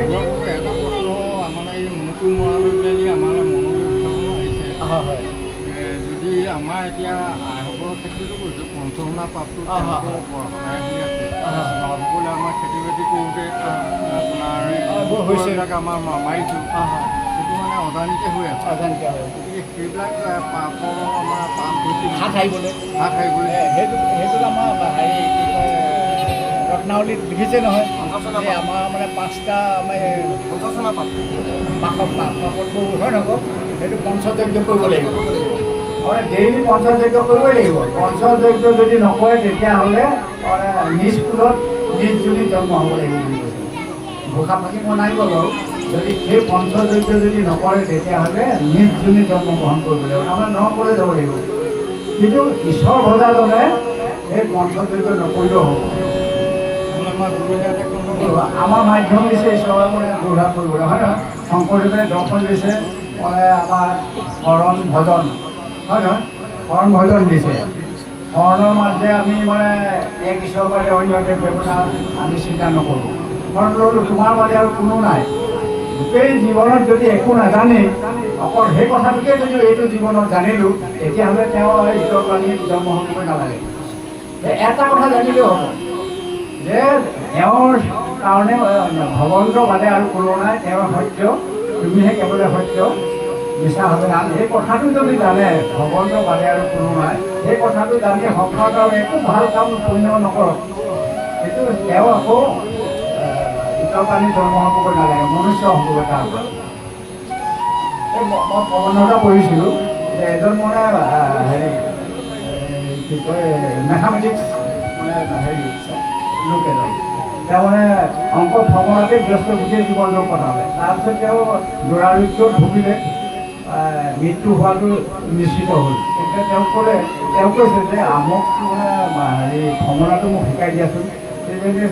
এটা প্ৰশ্ন আমাৰ এই মনটো মৰালৈ পেলাই আমাৰ মনলৈ আহিছে। হয় যদি আমাৰ এতিয়া আইসকলৰ ক্ষেত্ৰতো কৈছোঁ, পঞ্চমনা পাপটো সহায় কৰি আছে। নৱসকলে আমাৰ খেতি বাতি কৰোঁতে আপোনাৰ হৈছেবিলাক আমাৰ মাৰিছোঁ, সেইটো মানে অজানিতে হৈ আছে। গতিকে সেইবিলাক পাপৰ আমাৰ পাপ হাত সাৰিবলৈ সেইটো আমাৰ হেৰি কি কয় ৰত্নাৱলীত লিখিছে নহয়, যে আমাৰ মানে 5টা পঞ্চমনা পাপ পাপবোৰ হয় নহয়? সেইটো পঞ্চযজ্ঞ কৰিব লাগিব। মানে ডেইলি পঞ্চযজ্ঞ কৰিবই লাগিব। পঞ্চযজ্ঞ যদি নকৰে তেতিয়াহ'লে নিজ কুলত নিজ জনী জন্ম হ'ব লাগিব বুলি কৈছে। ঘোষা ফাঁকি মই নাই গ'ল বাৰু, যদি সেই পঞ্চযজ্ঞ যদি নকৰে তেতিয়াহ'লে নিজ যোনি জন্ম গ্ৰহণ কৰিব লাগিব, তাৰমানে নৰকলৈ যাব লাগিব। কিন্তু ঈশ্বৰ ভজাজনে এই পঞ্চযজ্ঞ নকৰিলেও হ'ব। আমাৰ মাধ্যম দিছে ঈশ্বৰে মানে গুৰুভাগ কৰিবলৈ, হয় নহয়? শংকৰদেৱে দৰ্শন দিছে মানে আমাৰ শৰণ ভজন, হয় নহয়? শৰণ ভজন দিছে। শৰণৰ মাজে আমি মানে এক ঈশ্বৰৰ বাদে অন্য এক ব্যৱস্থা আমি চিন্তা নকৰোঁ। শৰণ ল'লোঁ, তোমাৰ বাদে আৰু কোনো নাই। গোটেই জীৱনত যদি একো নাজানে, অকল সেই কথাটোকে যদি এইটো জীৱনত জানিলোঁ, তেতিয়াহ'লে তেওঁ ঈশ্বৰ প্ৰাণী জন্ম হ'ব নালাগে। এটা কথা জানিলেও হ'ব যে তেওঁৰ কাৰণে ভগৱন্তৰ বাদে আৰু কোনো নাই, তেওঁৰ সত্য, তুমিহে কেৱল সত্য, মিছা হবে না। এই কথাটো যদি জানে ভগৱন্তৰ বাদে আৰু কোনো নাই, সেই কথাটো জানি সংসাৰত আৰু একো ভাল কাম পুণ্য নকৰক, সেইটো তেওঁ আকৌ ঈশ্বৰ প্ৰাণী জন্ম হ'বগৈ নালাগে, মনুষ্য হ'বগৈ। তাৰ এই মই প্ৰবন্ধ এটা পঢ়িছিলোঁ যে এজন মানে হেৰি কি কয় মেথামেটিক্স মানে হেৰি লোক এজন, তেওঁ মানে অংক ভ্ৰমণতে ব্যস্ত গোটেই জীৱনটোৰ কটালে। তাৰপিছত তেওঁ দুৰাৰোগ্যত ভুগিলে, মৃত্যু হোৱাটো নিশ্চিত হ'ল। তেতিয়া তেওঁ কৈছে যে আমকটো মানে হেৰি ভ্ৰমণাটো মোক শিকাই দিয়াচোন।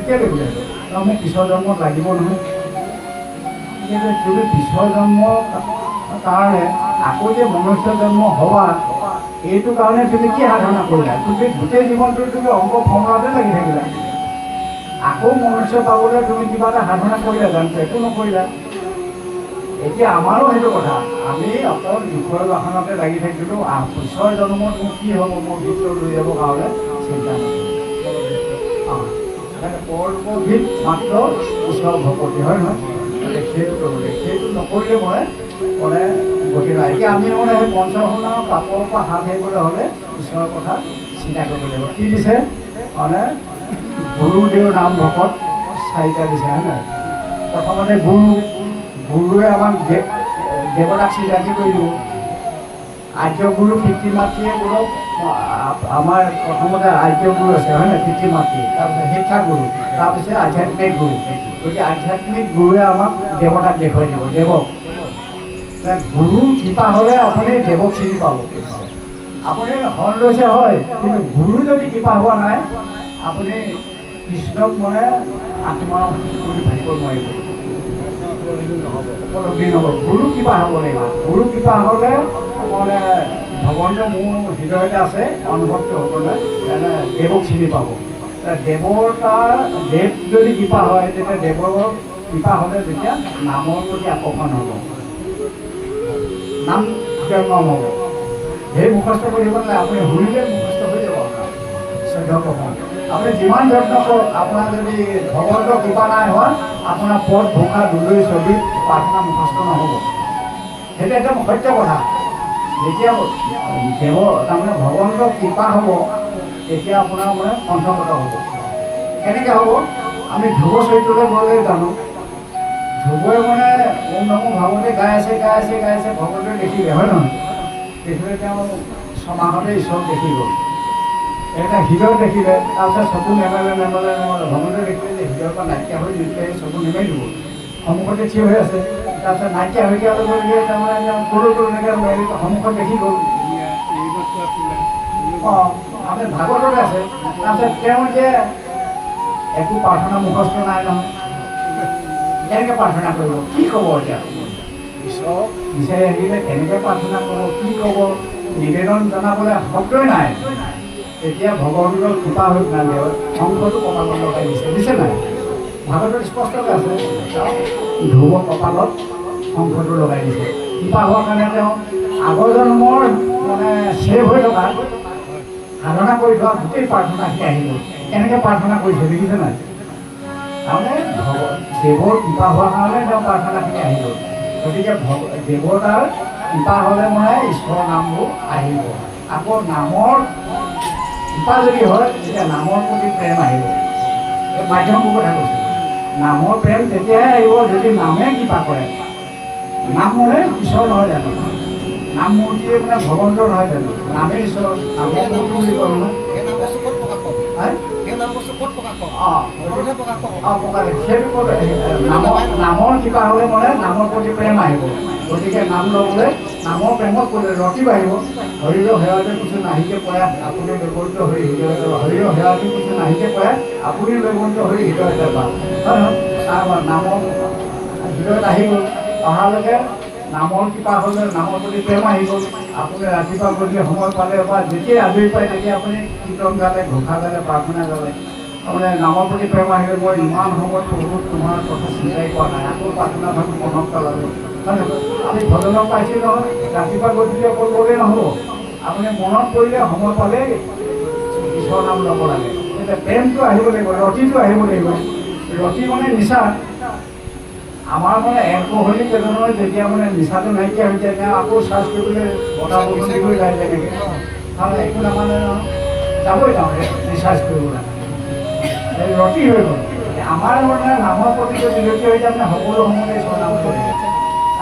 কেলৈ বোলে মোক পিছৰ জন্মত লাগিব নহয়। তুমি পিছৰ জন্মৰ কাৰণে আকৌ যে মনুষ্য জন্ম হোৱা, এইটো কাৰণে তুমি কি সাধনা কৰিলা? তুমি গোটেই জীৱনটো তুমি অংক ভ্ৰমণতে লাগি থাকিলা, আকৌ মনুষ্য পাবলৈ তুমি কিবা এটা সাধনা কৰিলা জানো? একো নকৰিলা। এতিয়া আমাৰো সেইটো কথা, আমি অকল বিষয় বাসনতে লাগি থাকিলোঁ, পিছৰ জন্মত মোক কি হ'ব, মোৰ গীতটো লৈ যাব কাৰণে চিন্তা নকৰোঁ। পৰলোকভিত মাত্ৰ ঈশ্বৰ ভকতি, হয় নহয়? সেইটো কৰিব লাগে, সেইটো নকৰিলে মই মানে গতি নাই। এতিয়া আমি মানে সেই পঞ্চশোণা পাপৰ পৰা হাত সাৰিবলৈ হ'লে ঈশ্বৰৰ কথা চিন্তা কৰিব লাগিব। কি দিছে মানে গুৰুদেৱ নাম ভকত চাৰিটা দিছে, হয় নহয়? প্ৰথমতে গুৰুৱে আমাক দেৱতাক চিনাকি কৰি দিব। আৰ্য গুৰু পিতৃ মাতৃয়ে বোলক আমাৰ প্ৰথমতে আৰ্য গুৰু আছে, হয় নহয়? পিতৃ মাতৃ, তাৰপিছত শিক্ষা গুৰু, তাৰপিছত আধ্যাত্মিক গুৰু। গতিকে আধ্যাত্মিক গুৰুৱে আমাক দেৱতাক দেখুৱাই দিব, দেৱক। গুৰু কৃপা হ'লে আপুনি দেৱক চিনি পাব। আপুনি শৰণ লৈছে হয়, কিন্তু গুৰু যদি কৃপা হোৱা নাই, আপুনি কৃষ্ণক মানে আত্মা বুলি ভাবিব নোৱাৰিব, উপলব্ধি নহ'ব। গুৰু কৃপা হ'ব লাগিব। গুৰু কৃপা হ'লে মানে ভগৱন্ত মোৰ হৃদয়তে আছে, অনুভৱটো হ'বলৈ দেৱক চিনি পাব। দেৱৰ দেৱ যদি কৃপা হয়, তেতিয়া দেৱৰ কৃপা হ'লে তেতিয়া নামৰ প্ৰতি আকৰ্ষণ হ'ব, নাম জন্ম হ'ব। সেই মুখস্থ কৰিব নালাগে, আপুনি শুনিলে মুখস্থ হৈ যাব। শ্ৰদ্ধ প্ৰথম আপুনি যিমান যত্ন কৰক, আপোনাৰ যদি ভগৱন্তৰ কৃপা নাই হয়, আপোনাৰ পদ ভোষা দুলৈ ছবি প্ৰাৰ্থনা মুখস্থ নহ'ব। সেইটো একদম সত্য কথা। যেতিয়া তাৰমানে ভগৱন্তৰ কৃপা হ'ব, তেতিয়া আপোনাৰ মানে কণ্ঠগত হ'ব। কেনেকৈ হ'ব? আমি ধ্ৰুৱ চৰিত্ৰলৈ গ'লে জানো, ধ্ৰুৱই মানে ওম নমো ভাগৱতে গাই আছে ভগৱতে দেখিলে, হয় নহয়? দেখিলে তেওঁ ছমাহতে ঈশ্বৰ দেখি গ'ল। এটা হৃদয় দেখিলে, তাৰপিছত চকু নেমেলে ভগৱতে দেখিলে যে হৃদয়ৰ পৰা নাইকিয়া হৈ যেতিয়া চকু নেমেলিব, সন্মুখতে থিয় হৈ আছে। তাৰপিছত নাইকিয়া হৈ যোৱাৰ লগে লগে তাৰমানে সৰু এনেকৈ সন্মুখত দেখি গ'ল। আমি ভাগৱততে আছে। তাৰপিছত তেওঁ যে একো প্ৰাৰ্থনা মুখস্থ নাই নহয়, কেনেকৈ প্ৰাৰ্থনা কৰিব? কি ক'ব এতিয়া? ঈশ্বৰক বিচাৰি আহিলে কেনেকৈ প্ৰাৰ্থনা কৰিব, কি ক'ব? নিবেদন জনাবলৈ শব্দই নাই। তেতিয়া ভগৱন্তৰ কৃপা হৈ নালে শংকৰটো কপালত লগাই দিছে নাই? ভাগৱতত স্পষ্টকৈ আছে, ধ্ৰুৱ কপালত শংকৰটো লগাই দিছে। কৃপা হোৱাৰ কাৰণে তেওঁ আগৰ জন্মৰ মানে ছেভ হৈ থকা সাধনা কৰি থোৱা গোটেই প্ৰাৰ্থনাখিনি আহিব। কেনেকৈ প্ৰাৰ্থনা কৰিছে দেখিছে নাই? তাৰমানে দেৱৰ কৃপা হোৱাৰ কাৰণে তেওঁ প্ৰাৰ্থনাখিনি আহিব। গতিকে দেৱতাৰ কৃপা হ'লে মানে ঈশ্বৰৰ নামবোৰ আহিব। আকৌ নামৰ কৃপা যদি হয়, তেতিয়া নামৰ প্ৰতি প্ৰেম আহিব। এই মাধ্যমৰ কথা কৈছোঁ। নামৰ প্ৰেম তেতিয়াহে আহিব যদি নামে কৃপা কৰে। নাম মানে ঈশ্বৰ নহয় জানো? নাম মূৰ্তিয়ে মানে ভগৱন্ত নহয় জানো? নামে ঈশ্বৰ, নামৰ মূৰ্তি বুলি কয় নহয়। প্ৰকাশ সেইটো নামৰ কিবা হ'লে মানে নামৰ প্ৰতি প্ৰেম আহিব। গতিকে নাম ল'বলৈ নামৰ প্ৰেমত পৰে ৰতি বাঢ়িব। হৰিৰ সেৱাতে কিছু নাহিকে প্ৰয়াস আপুনি ব্যৱহৃত হৈ হৃদয়তে হৰিৰ সেৱাতে কিছু নাহিকে প্ৰয়াস আপুনি ব্যৱহৃত হৈ হৃদয়তে পায়, হয় নহয়? তাৰ নামৰ হৃদয়ত আহি গ'ল, অহালৈকে নামৰ কিবা হ'লে নামৰ প্ৰতি প্ৰেম আহি গ'ল। আপুনি ৰাতিপুৱা গধূলি সময় পালে বা যেতিয়াই আজৰি পায় তেতিয়া আপুনি কীৰ্তন গালে, ঘোষা গালে, প্ৰাৰ্থনা গালে, তাৰমানে নামৰ প্ৰতি প্ৰেম আহিলে। মই ইমান সময় বহুত তোমাৰ কথা চিন্তাই কৰা নাই, আকৌ প্ৰাৰ্থনা ভাবি মনত পেলালোঁ, হয় নহয়? আমি ভজনক পাইছোঁ নহয়, ৰাতিপুৱা গধূলি অকল গ'লেই নহ'ব, আপুনি মনত পৰিলে সময় পালেই ঈশ্বৰৰ নাম ল'ব লাগে। এতিয়া প্ৰেমটো আহিব লাগিব, ৰতিটো আহিব লাগিব। ৰতি মানে নিচা। আমাৰ মানে এলকহলিক এজনৰ যেতিয়া মানে নিচাটো নাইকিয়া হৈ যায়, তেওঁ আকৌ চাৰ্জ কৰিবলৈ বতাহ বৰষুণ দিবই যায় তেনেকৈ, তাৰমানে একো নামানে নহয়, যাবই তাৰমানে ৰিচাৰ্জ কৰিবলৈ। এই ৰতি হৈ গ'ল। আমাৰ মানে নামৰ প্ৰতি যদি বিৰতি হৈ যায় মানে সকলো সময়তে ঈশ্বৰৰ নাম কৰি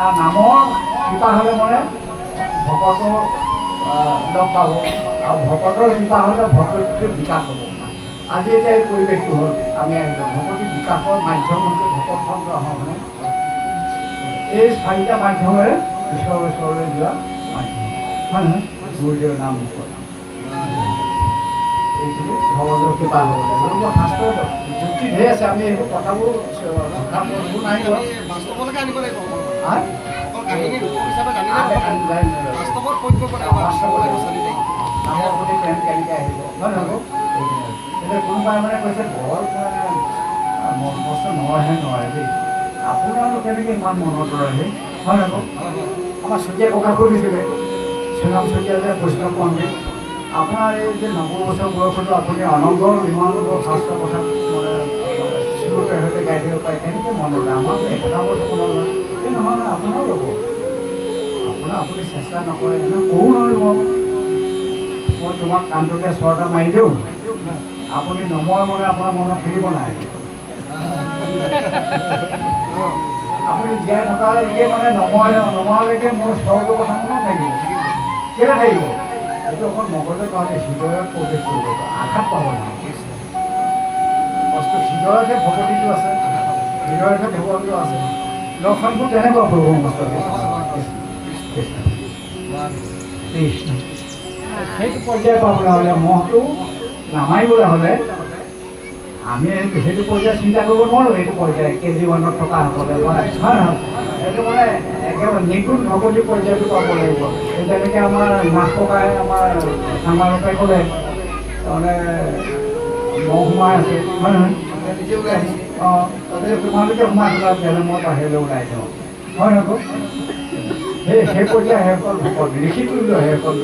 আৰু নামৰ কৃপা হ'লে মানে ভকতৰ লগ পাব আৰু ভকতৰ কৃপা হ'লে ভকতিৰ বিকাশ হ'ব। আজি এতিয়া এই পৰিৱেশটো হ'ল, আমি ভকতিৰ বিকাশৰ মাধ্যম হৈছে ভকত সংগ্ৰহ মানে এই চাৰিটা মাধ্যমেৰে ঈশ্বৰৰ ওচৰলৈ যোৱা মাধ্যম, হয় নহয়? গুৰুদেৱৰ নাম এইখিনি ভগৱতৰ কৃপা হ'ব লাগিব। শাস্ত্ৰ যুক্তি ধেৰ আছে, আমি এইবোৰ কথাবোৰ নাই বাস্তৱলৈকে আনিব লাগিব। নামৰ প্ৰতি প্ৰেম কেনেকৈ আহিব, হয় নহয়? এতিয়া কোনোবাই মানে কৈছে বৰ বস্তু নহয়হে নোৱাৰে দেই, আপোনাৰো কেনেকৈ ইমান মনত ৰহে, হয় নহয়? আমাৰ চুতীয়া প্ৰকাশ কৰিছিলে, শ্ৰীৰাম চুতীয়া যে বৈষ্ণৱ পণ্ডিত, আপোনাৰ এই যে 90 বছৰ বয়সতো আপুনি অনংগৰ ইমান শাস্ত্ৰ কথা মানে শ্লোকে সৈতে গাই দিব পাৰে, কেনেকৈ মনত ৰয়? আমাৰ এটা বস্তু মনত ৰয়, এই নহয় আপোনাৰো ল'ব, আপুনি চেষ্টা নকৰে, কওঁ নোৱাৰিব। মই তোমাক কাণটোতে চৰটা মাৰি দিওঁ, আপুনি নময় মনে আপোনাৰ মনত খেলিব নাই। আপুনি জীয়াই থকালৈকে মানে নমৰালৈকে মোৰ স্বৰ্গৰ কথা মনত থাকিব, কেলৈ থাকিব? এইটো অকল মগজে কাৰণে হৃদয়ত প্ৰৱেশ কৰিব, আঘাত পাব নহয়। বস্তু হৃদয়তহে ভগৱতীটো আছে, হৃদয়তহে ভগৱন্তটো আছে। লক্ষণবোৰ তেনেকুৱা প্ৰভু কৃষ্ণ। সেইটো পৰ্যায় পাবলৈ হ'লে মহটো নামাৰিবলৈ হ'লে আমি সেইটো পৰ্যায় চিন্তা কৰিব নোৱাৰোঁ। সেইটো পৰ্যায় কেজিৱানত থকা সকলে হয় নহয়? সেইটো মানে একেবাৰে নিগুণ ভগৱতী পৰ্যায়টো পাব লাগিব। যেনেকৈ আমাৰ মাছ ককাই আমাৰ চামাৰকাই ক'লে, তাৰমানে মহ সোমাই আছে, হয় নহয়? অঁ, তোমালোকে সোমাই থকা তেনে মই বাহিৰলৈ ওলাই যাওঁ, হয় নহয়? সেই পৰ্যায় সেইসকল ভকত লিখিতুল্য সেইসকল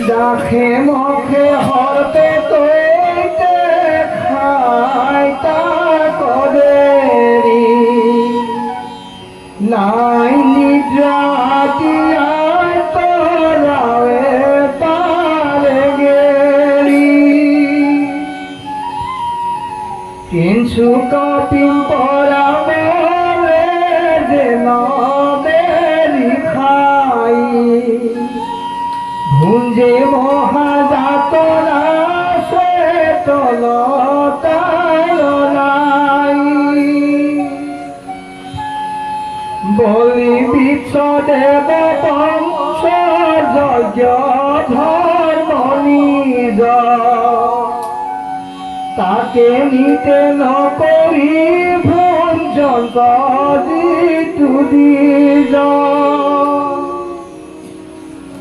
দাখে মখে হতে তৈতে খাইতা কদেরি নাই নিদ্রাতি আয় তরাবে পারে গেরি কিনছু কপিম পরা মেলে যে নদেরি খাই ভুঞ্জে মহাজাতনা সে তলতাই বলি বিশ্ব দেব বংশ যজ্ঞ ধর্ম নিজ তাকে নিতে নকৰি ভঞ্জন যিটো দিজ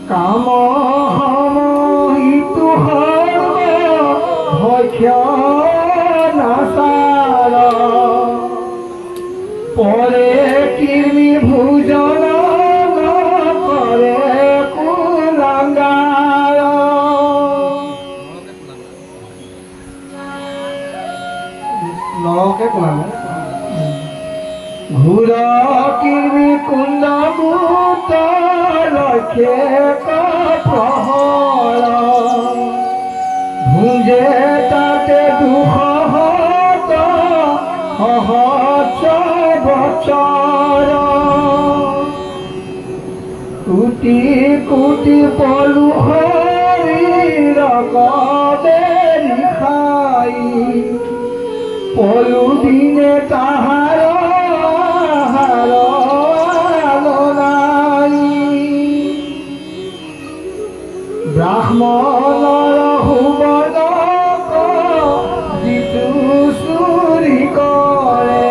কাম সমহিতু সৰ্ব ভক্ষ নাচাৰ পৰে কৃমি ভোজন নকৰে কুলাংগাৰ নৰকে কুলাংগাৰ ঘূৰ কৃমি কুণ্ড গোত লক্ষ্যে প্ৰহৰ ভুঞ্জে তাতে দুঃখত সহস্ৰ বছৰ কোটি কোটি পলুহৰ শৰীৰ কবে খাই পলু দিনে তাহাৰ আহাৰ আলো নাই ব্ৰাহ্মণৰ হুবন যিটো চুৰি কৰে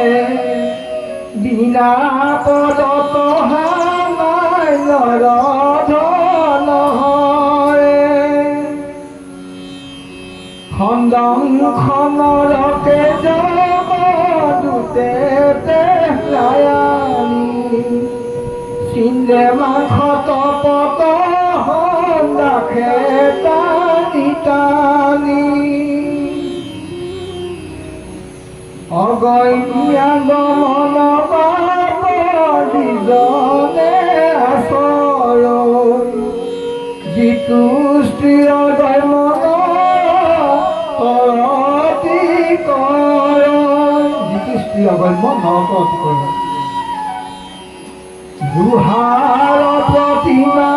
বিনা পদত হামাৰ নৰধন হয় খণ্ডনখনৰকে যাব দূতে পেলায়ানি চিন্দে মাংস তপত ৰাখে টানি টানি অগন্যা গমন বাপদিজনে আচৰ যিটো স্ত্ৰীয় দৈমন তৰতি কৰ যিটো স্ত্ৰী অগম্য নৰকতি কৰ জুহাৰ প্ৰতিমা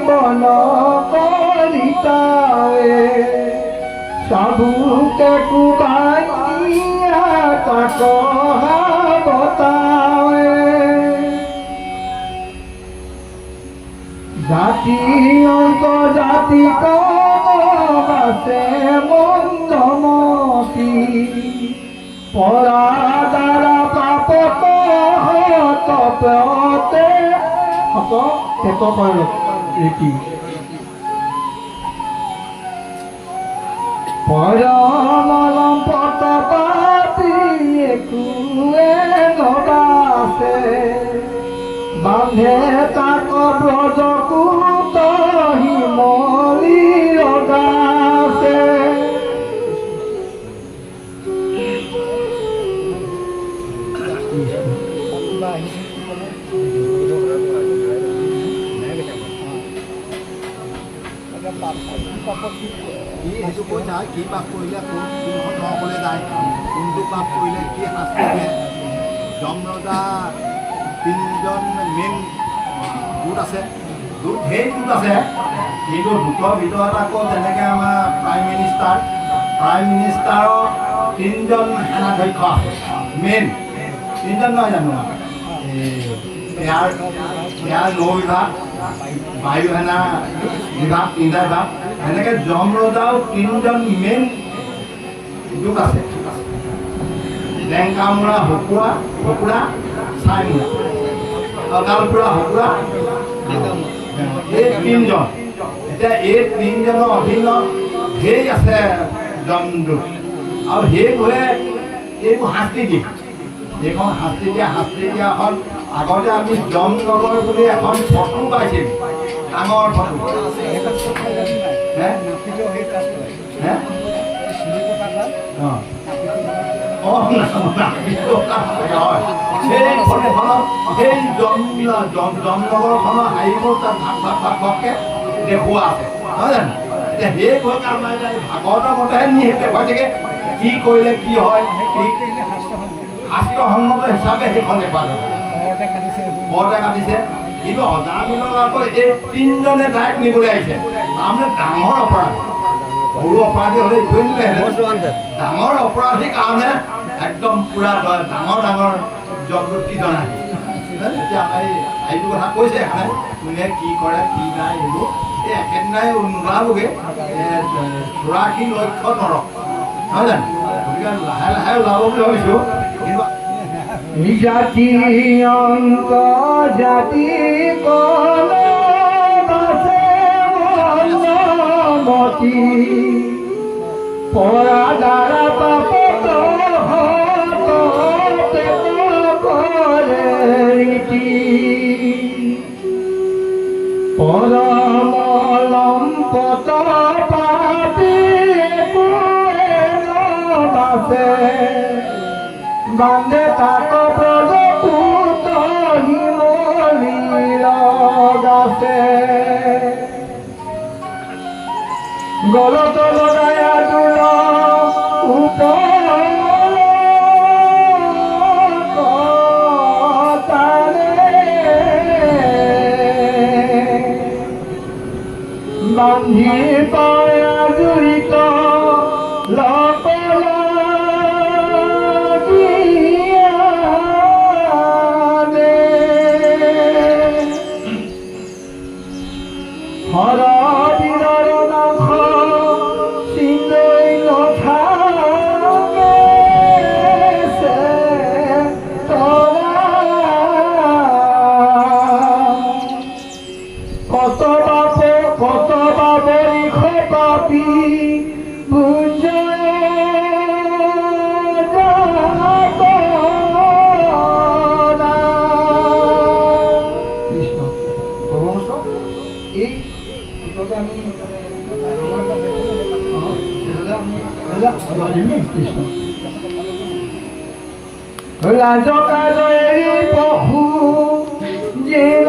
বন কৰিতাৱে চাবুকে কুবাইয়া তাক বতাৱে জাতি অন্তৰ্জাতি আছে মন্দমতি পৰা দ্বাৰা পাপত তপতে পেট ৰীতি পৰমলম পত পাপি একোৱে নবাছে বান্ধে তাক ব্ৰজকুত হিমলি ৰগাছে সেইটো কৈ যায় কি পাপ কৰিলে কোনখন নৰকলৈ যায় কোনটো পাপ কৰিলে কি শাস্তি দিয়ে যম ৰজা তিনিজন মেইন দূত আছে দূত ধেৰ দূত আছে কিন্তু দূতৰ ভিতৰত আকৌ যেনেকৈ আমাৰ প্ৰাইম মিনিষ্টাৰৰ তিনিজন সেনাধ্যক্ষ আছে মেইন তিনিজন নহয় জানো এয়াৰ নৌ বিভাগ বায়ু সেনা বিভাগ তিনিটা বিভাগ এনেকৈ যম ৰজাও তিনিজন মেইন দূত আছে লেংকামুৰা হকুৰা চাইমুৰা অকালপুৰা হকুৰা এই তিনিজন এতিয়া এই তিনিজনৰ অধীনত ধেৰ আছে যমদূত আৰু সেইবোৰে এইবোৰ শাস্তি দিয়ে এইখন শাস্তি দিয়াখন আগতে আমি যমনগৰ বুলি এখন ফটো পাইছিলোঁ ডাঙৰ ফটো সেই ফটোখনত সেই যমনগৰখনৰ হাৰিবোৰ তাত ভাগকৈ দেখুওৱা আছে নহয় জানো এতিয়া সেই গৈ আমাৰ ভাগৱতৰ মতেহে নি দেখুৱাই থাকে কি কৰিলে কি হয় শাস্ত্ৰসন্মত হিচাপে সেইখন দেখুওৱা যায় বৰতে কাটিছে কিন্তু অজামিলক আকৌ এই তিনিজনে ডাইৰেক্ট নিবলৈ আহিছে তাৰমানে ডাঙৰ অপৰাধ সৰু অপৰাধী হ'লে ইটোৱে নিলে ডাঙৰ অপৰাধীৰ কাৰণে একদম পূৰা ডাঙৰ যমদূতকেইজন আহে এতিয়া আমাৰ এইটো কথা কৈছে এখানে কোনে কি কৰে কি নাই এইবোৰ এই একেদিনাই নোলাবগৈ 84 লক্ষ নৰক নহয় জানো গতিকে লাহে লাহে ওলাব বুলি ভাবিছোঁ কিন্তু জাতি অন্ত জাতি কলমতি পৰা দ্বাৰা পাপত কৰে ৰীতি পৰমলম পত পাপি বাছে বান্ধে তাক ব্ৰজপুত হিমলি ৰগাছে গলত লগায়া তোল বান্ধি পায়া জড়িত কত বাবরি খপাপি রাজকালয়ের বহু যেন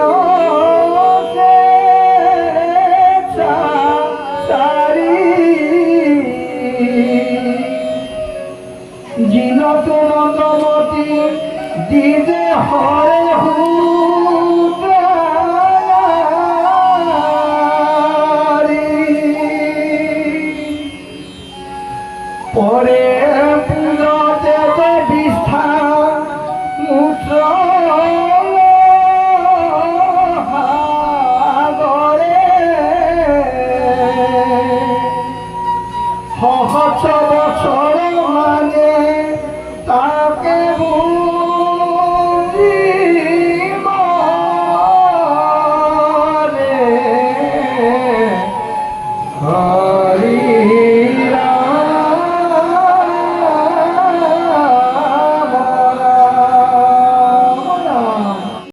জিনতুনমতি দিজে হরে পরে পুজতে বিস্থা মূত্র সহস্র বছর মানে তাকে